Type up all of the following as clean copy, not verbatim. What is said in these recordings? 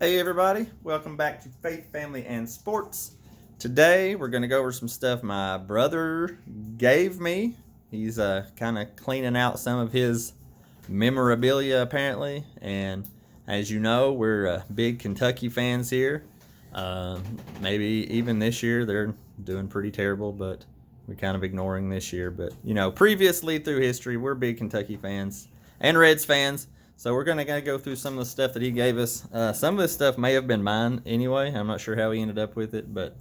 Hey everybody, welcome back to Faith, Family, and Sports. Today we're going to go over some stuff my brother gave me. He's kind of cleaning out some of his memorabilia apparently, and as you know, we're big Kentucky fans here. Maybe even this year they're doing pretty terrible, but we're kind of ignoring this year. But previously through history, we're big Kentucky fans and Reds fans. So we're going to go through some of the stuff that he gave us. Some of this stuff may have been mine anyway. I'm not sure how he ended up with it, but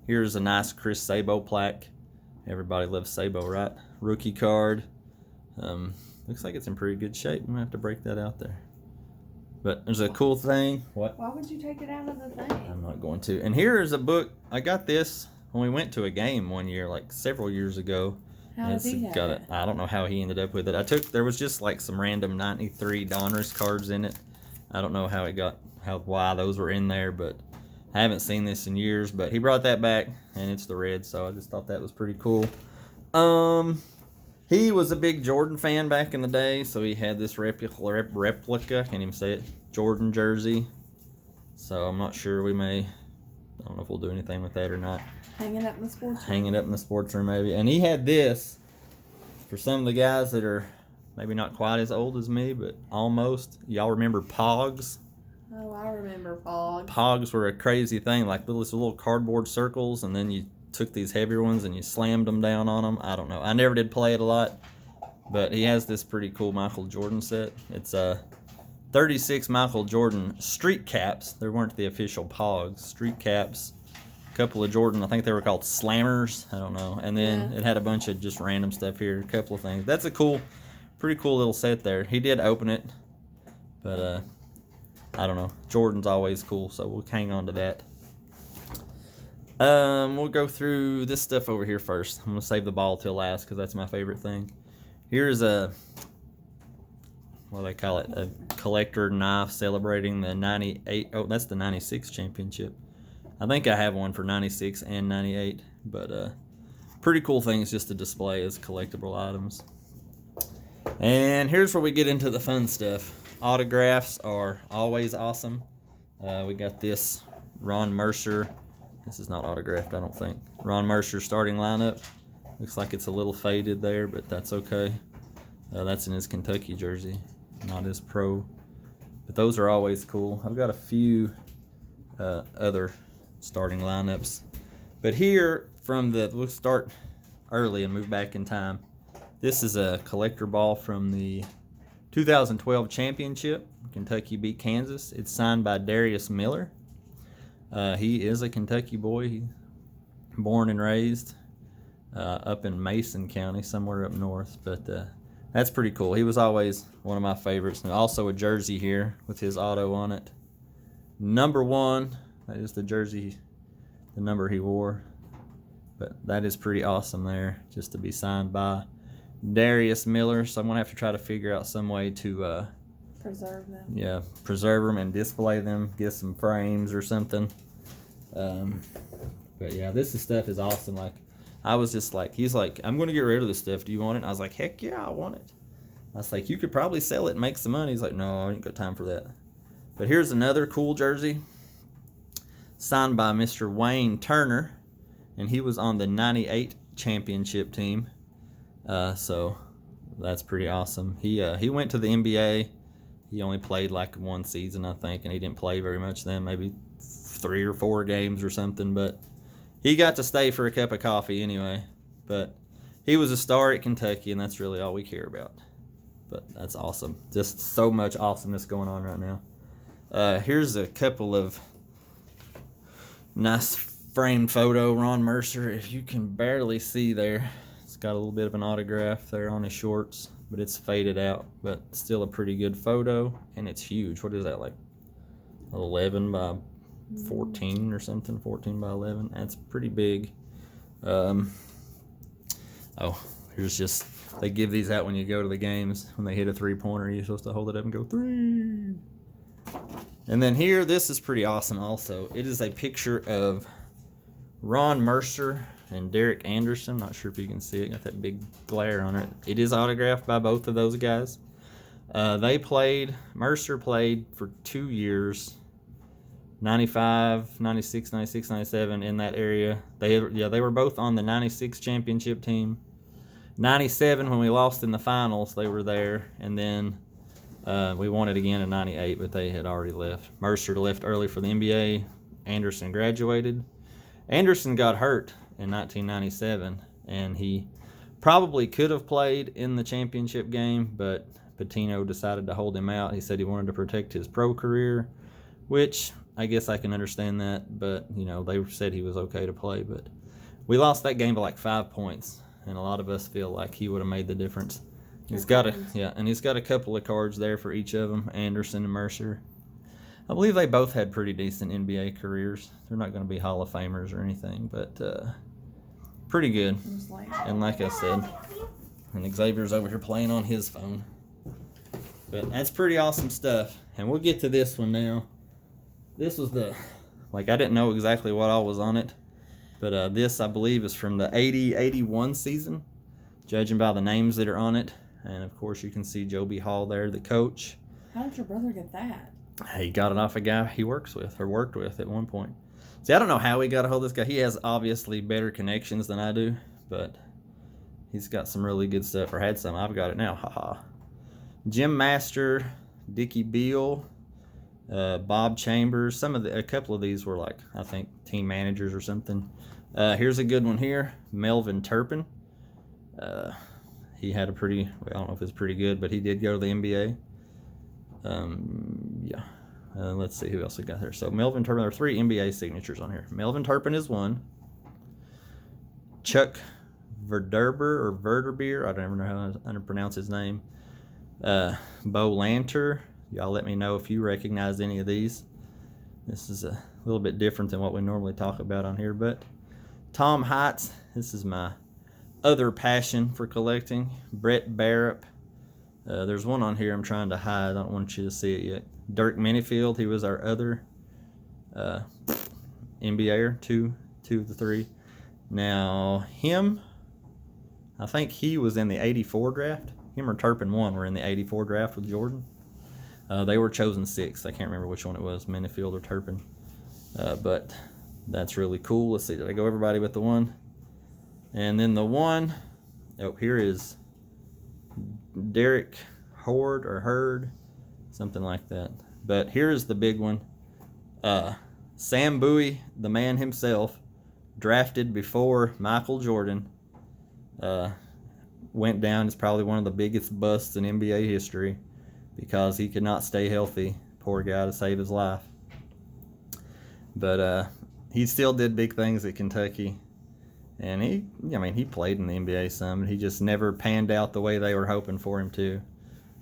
here's a nice Chris Sabo plaque. Everybody loves Sabo, right? Rookie card. Looks like it's in pretty good shape. I'm going to have to break that out there. But there's a cool thing. What? Why would you take it out of the thing? I'm not going to. And here is a book. I got this when we went to a game one year, like several years ago. How did he have it? I don't know how he ended up with it. There was just like some random 93 Donruss cards in it. I don't know why those were in there, but I haven't seen this in years. But he brought that back, and it's the Reds, so I just thought that was pretty cool. He was a big Jordan fan back in the day, so he had this replica, can't even say it, Jordan jersey. So I'm not sure I don't know if we'll do anything with that or not. Hanging up in the sports room. Hanging up in the sports room, maybe. And he had this for some of the guys that are maybe not quite as old as me, but almost. Y'all remember Pogs? Oh, I remember Pogs. Pogs were a crazy thing, like little cardboard circles, and then you took these heavier ones and you slammed them down on them. I don't know. I never did play it a lot, but he has this pretty cool Michael Jordan set. It's 36 Michael Jordan street caps. There weren't the official Pogs. Street caps. Couple of Jordan, I think they were called Slammers. I don't know. And then it had a bunch of just random stuff here. A couple of things. That's a pretty cool little set there. He did open it, but I don't know. Jordan's always cool, so we'll hang on to that. We'll go through this stuff over here first. I'm gonna save the ball till last because that's my favorite thing. Here's what do they call it? A collector knife celebrating the 98. Oh, that's the 96 championship. I think I have one for 96 and 98, but pretty cool things just to display as collectible items. And here's where we get into the fun stuff. Autographs are always awesome. We got this Ron Mercer. This is not autographed, I don't think. Ron Mercer starting lineup. Looks like it's a little faded there, but that's okay. That's in his Kentucky jersey, not his pro. But those are always cool. I've got a few other starting lineups, but here we'll start early and move back in time. This is a collector ball from the 2012 championship. Kentucky beat Kansas. It's signed by Darius Miller. He is a Kentucky boy. Born and raised up in Mason County, somewhere up north, but that's pretty cool. He was always one of my favorites. And also a jersey here with his auto on it. Number 1. That is the jersey, the number he wore. But that is pretty awesome there, just to be signed by Darius Miller. So I'm going to have to try to figure out some way to preserve them. Yeah, preserve them and display them, get some frames or something. But yeah, this stuff is awesome. Like, I was just like, he's like, I'm going to get rid of this stuff. Do you want it? And I was like, heck yeah, I want it. I was like, you could probably sell it and make some money. He's like, no, I ain't got time for that. But here's another cool jersey. Signed by Mr. Wayne Turner, and he was on the 98 championship team. So that's pretty awesome. He went to the NBA. He only played like one season, I think, and he didn't play very much then, maybe 3 or 4 games or something, but he got to stay for a cup of coffee anyway. But he was a star at Kentucky, and that's really all we care about. But that's awesome. Just so much awesomeness going on right now. Here's a couple of nice framed photo. Ron Mercer, if you can barely see there, it's got a little bit of an autograph there on his shorts, but it's faded out, but still a pretty good photo, and it's huge. What is that, like 11 by 14 or something? 14 by 11. That's pretty big. Here's just, they give these out when you go to the games. When they hit a three-pointer, you're supposed to hold it up and go 3. And then here, this is pretty awesome also. It is a picture of Ron Mercer and Derek Anderson. Not sure if you can see it. Got that big glare on it. It is autographed by both of those guys. Mercer played for 2 years 95, 96, 96, 97 in that area. They were both on the 96 championship team. 97, when we lost in the finals, they were there, and then we won it again in 98, but they had already left. Mercer left early for the NBA. Anderson graduated. Anderson got hurt in 1997, and he probably could have played in the championship game, but Pitino decided to hold him out. He said he wanted to protect his pro career, which I guess I can understand that, but, you know, they said he was okay to play. But we lost that game by like 5 points, and a lot of us feel like he would have made the difference. He's got a couple of cards there for each of them, Anderson and Mercer. I believe they both had pretty decent NBA careers. They're not going to be Hall of Famers or anything, but pretty good. And like I said, and Xavier's over here playing on his phone. But that's pretty awesome stuff. And we'll get to this one now. This was I didn't know exactly what all was on it, but this, I believe, is from the 80-81 season, judging by the names that are on it. And, of course, you can see Joby Hall there, the coach. How did your brother get that? He got it off a guy he worked with at one point. See, I don't know how he got a hold of this guy. He has obviously better connections than I do, but he's got some really good stuff, or had some. I've got it now. Haha. Jim Master, Dickie Beal, Bob Chambers. A couple of these were like, I think, team managers or something. Here's a good one here. Melvin Turpin. He had I don't know if it's pretty good, but he did go to the NBA. Let's see who else we got here. So Melvin Turpin, there are 3 NBA signatures on here. Melvin Turpin is one. Chuck Verderbeer, I don't ever know how to pronounce his name. Bo Lanter. Y'all let me know if you recognize any of these. This is a little bit different than what we normally talk about on here, but Tom Heights, this is my other passion for collecting. Brett Barrett. There's one on here I'm trying to hide. I don't want you to see it yet. Dirk Minifield, he was our other NBAer, two of the 3. Now, him, I think he was in the 84 draft. Him or Turpin 1 were in the 84 draft with Jordan. They were chosen 6th. I can't remember which one it was, Minifield or Turpin. But that's really cool. Let's see, did I go everybody but the one? And then the one, here is Derek Hurd, something like that. But here's the big one. Sam Bowie, the man himself, drafted before Michael Jordan, went down as probably one of the biggest busts in NBA history because he could not stay healthy. Poor guy, to save his life. But he still did big things at Kentucky. And he played in the NBA some. He just never panned out the way they were hoping for him to.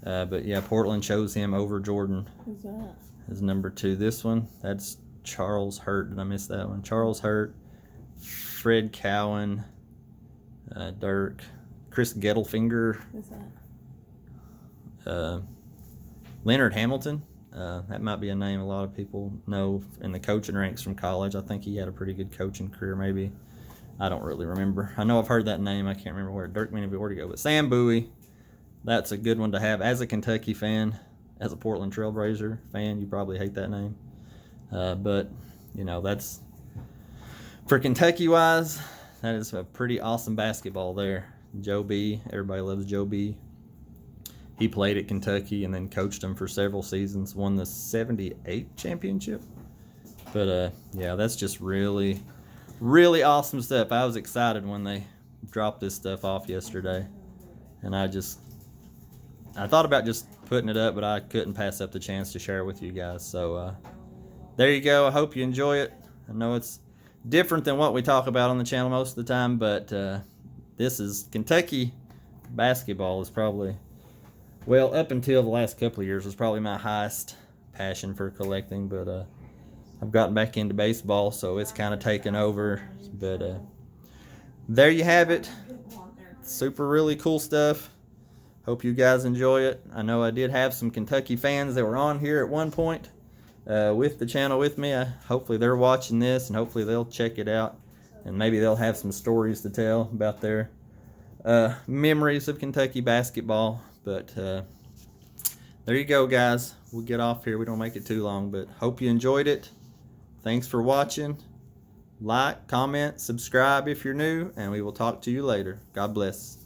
But yeah, Portland chose him over Jordan. Who's that? As number 2. This one, that's Charles Hurt. Did I miss that one? Charles Hurt, Fred Cowan, Dirk, Chris Gettelfinger. Who's that? Leonard Hamilton. That might be a name a lot of people know in the coaching ranks from college. I think he had a pretty good coaching career, maybe. I don't really remember. I know I've heard that name. I can't remember where. Dirk Minifield, where'd he go? But Sam Bowie, that's a good one to have. As a Kentucky fan, as a Portland Trailblazer fan, you probably hate that name. But, that's, for Kentucky-wise, that is a pretty awesome basketball there. Joe B. Everybody loves Joe B. He played at Kentucky and then coached them for several seasons. Won the 78 championship. But, that's just really, really awesome stuff. I was excited when they dropped this stuff off yesterday. And I thought about just putting it up, but I couldn't pass up the chance to share it with you guys. So, there you go. I hope you enjoy it. I know it's different than what we talk about on the channel most of the time, but this is Kentucky basketball is probably, up until the last couple of years, was probably my highest passion for collecting. But I've gotten back into baseball, so it's kind of taken over. But there you have it. Super really cool stuff. Hope you guys enjoy it. I know I did have some Kentucky fans that were on here at one point with the channel with me. Hopefully they're watching this, and hopefully they'll check it out. And maybe they'll have some stories to tell about their memories of Kentucky basketball. But there you go, guys. We'll get off here. We don't make it too long, but hope you enjoyed it. Thanks for watching. Like, comment, subscribe if you're new, and we will talk to you later. God bless.